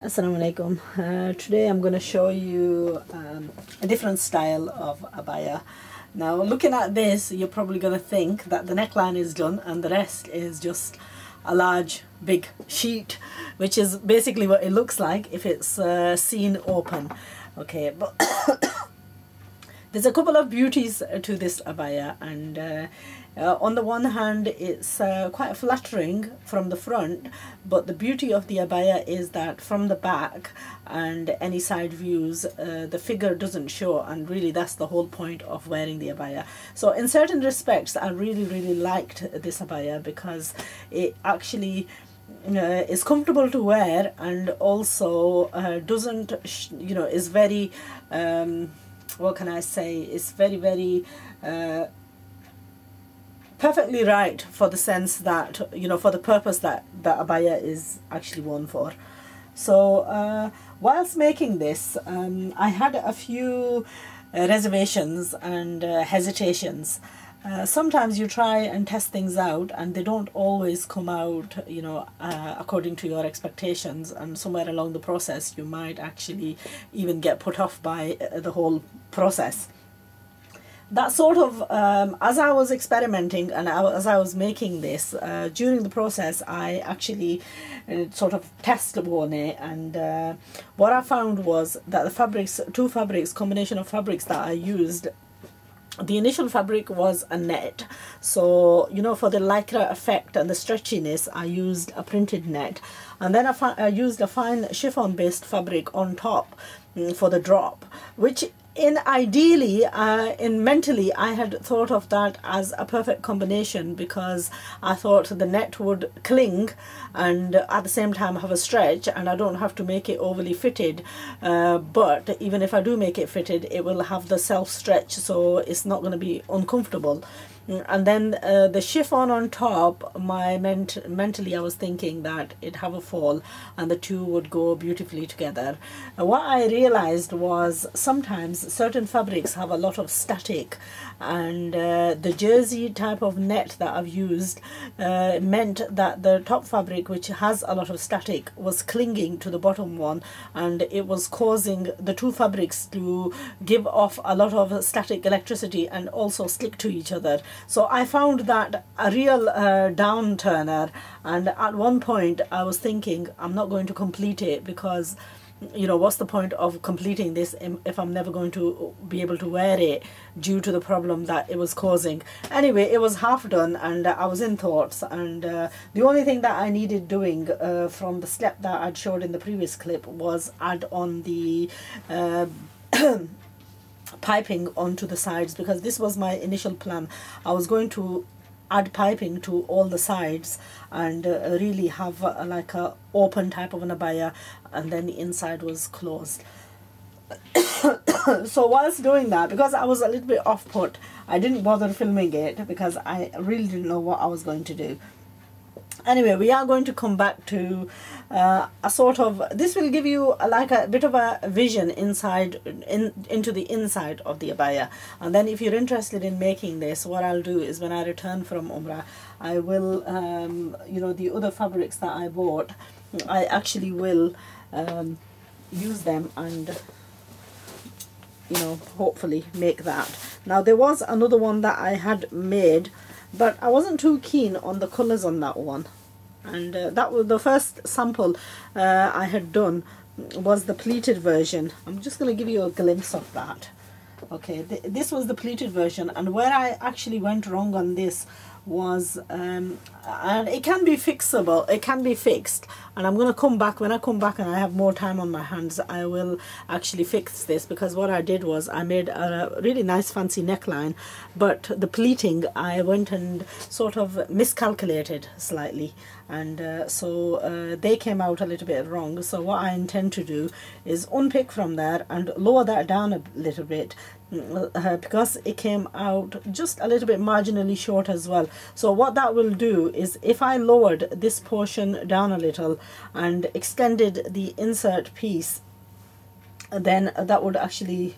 Assalamu alaikum. Today I'm going to show you a different style of abaya. Now looking at this, you're probably going to think that the neckline is done and the rest is just a large big sheet, which is basically what it looks like if it's seen open. Okay, but there's a couple of beauties to this abaya, and on the one hand it's quite flattering from the front, but the beauty of the abaya is that from the back and any side views the figure doesn't show, and really that's the whole point of wearing the abaya. So in certain respects I really liked this abaya because it actually is comfortable to wear, and also doesn't is very what can I say, it's very perfectly right for the sense that, for the purpose that the abaya is actually worn for. So whilst making this, I had a few reservations and hesitations. Sometimes you try and test things out and they don't always come out according to your expectations, and somewhere along the process you might actually even get put off by the whole process. That sort of, as I was experimenting and as I was making this, during the process I actually sort of test worn it, and what I found was that the fabrics, combination of fabrics that I used, the initial fabric was a net. So for the lycra effect and the stretchiness I used a printed net, and then I used a fine chiffon based fabric on top for the drop, which ideally mentally I had thought of that as a perfect combination, because I thought the net would cling and at the same time have a stretch, and I don't have to make it overly fitted, but even if I do make it fitted, it will have the self stretch, so it's not going to be uncomfortable. And then the chiffon on top, mentally I was thinking that it'd have a fall and the two would go beautifully together. What I realized was sometimes certain fabrics have a lot of static, and the jersey type of net that I've used meant that the top fabric, which has a lot of static, was clinging to the bottom one, and it was causing the two fabrics to give off a lot of static electricity and also stick to each other. So I found that a real downturner, and at one point I was thinking I'm not going to complete it, because what's the point of completing this if I'm never going to be able to wear it due to the problem that it was causing. Anyway, it was half done and I was in thoughts, and the only thing that I needed doing from the step that I'd showed in the previous clip was add on the piping onto the sides, because this was my initial plan. I was going to add piping to all the sides and really have like a open type of an abaya, and then the inside was closed. So whilst doing that, because I was a little bit off put, I didn't bother filming it because I really didn't know what I was going to do. Anyway, we are going to come back to a sort of, this will give you like a bit of a vision into the inside of the abaya. And then if you're interested in making this, what I'll do is when I return from Umrah, I will the other fabrics that I bought, I actually will use them and hopefully make that. Now there was another one that I had made, but I wasn't too keen on the colours on that one, and that was the first sample I had done was the pleated version. I'm just going to give you a glimpse of that. Okay, this was the pleated version, and where I actually went wrong on this was and it can be fixable, it can be fixed, and I'm going to come back when I come back and I have more time on my hands. I will actually fix this, because what I did was I made a really nice fancy neckline, but the pleating I went and sort of miscalculated slightly, and so they came out a little bit wrong. So what I intend to do is unpick from there and lower that down a little bit, because it came out just a little bit marginally short as well. So what that will do is, if I lowered this portion down a little and extended the insert piece, then that would actually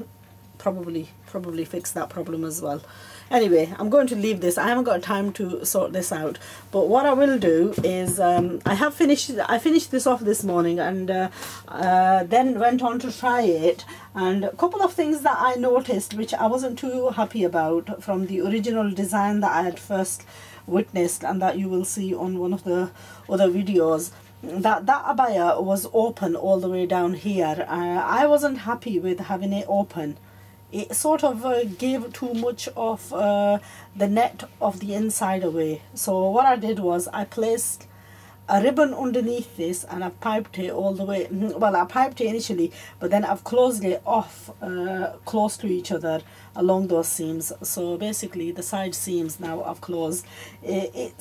probably fix that problem as well. Anyway, I'm going to leave this. I haven't got time to sort this out, but what I will do is I finished this off this morning, and then went on to try it, and a couple of things that I noticed which I wasn't too happy about from the original design that I had first witnessed, and that you will see on one of the other videos, that abaya was open all the way down here. I wasn't happy with having it open. It sort of gave too much of the net of the inside away. So what I did was I placed a ribbon underneath this, and I've piped it all the way. Well, I piped it initially, but then I've closed it off close to each other along those seams. So basically the side seams now I've closed. It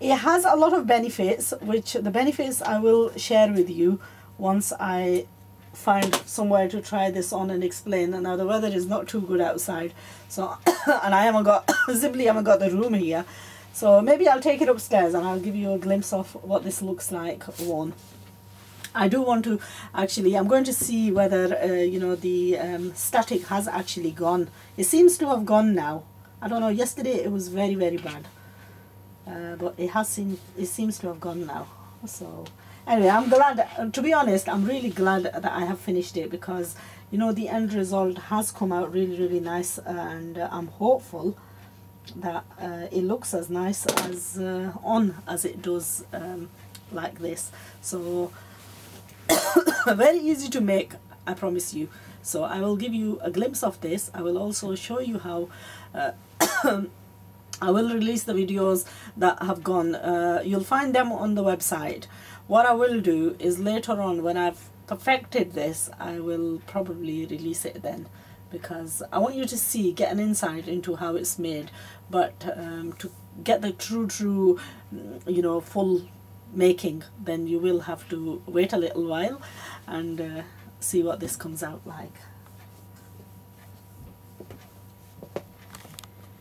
has a lot of benefits, which the benefits I will share with you once I find somewhere to try this on and explain. And now the weather is not too good outside, so and I haven't got simply haven't got the room here, so maybe I'll take it upstairs and I'll give you a glimpse of what this looks like worn. I do want to actually, I'm going to see whether you know, the static has actually gone. It seems to have gone now. I don't know, yesterday it was very bad, but it seems to have gone now. So anyway, I'm glad, to be honest, I'm really glad that I have finished it, because you know, the end result has come out really nice, and I'm hopeful that it looks as nice as on as it does like this. So very easy to make, I promise you. So I will give you a glimpse of this. I will also show you how I will release the videos that have gone. You'll find them on the website. What I will do is later on, when I've perfected this, I will probably release it then, because I want you to get an insight into how it's made. But to get the true you know, full making, then you will have to wait a little while and see what this comes out like.